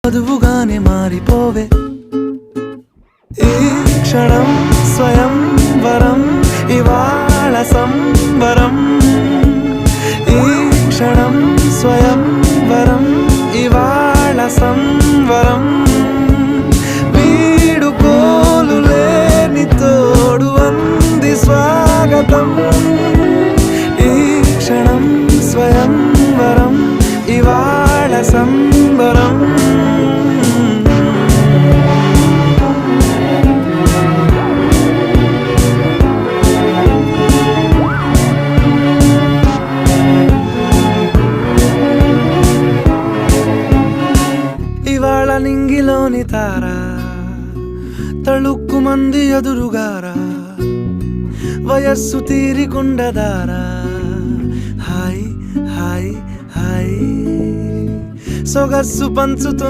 వధువుగానే మారిపోవే ఈ క్షణం స్వయం వరం ఇవాళ సంబరం ఈ క్షణం స్వయం వరం ఇవాళ సంవరం వీడుకోలు లేని తోడు అంది స్వాగతం ఈ క్షణం స్వయం వరం ఇవాళ సంబరం ఇవాళ నింగిలోని తారా తళుక్కు మంది ఎదురుగారా వయస్సు తీరికుండదారా హాయ్ హాయ్ హాయ్ సొగస్సు పంచుతు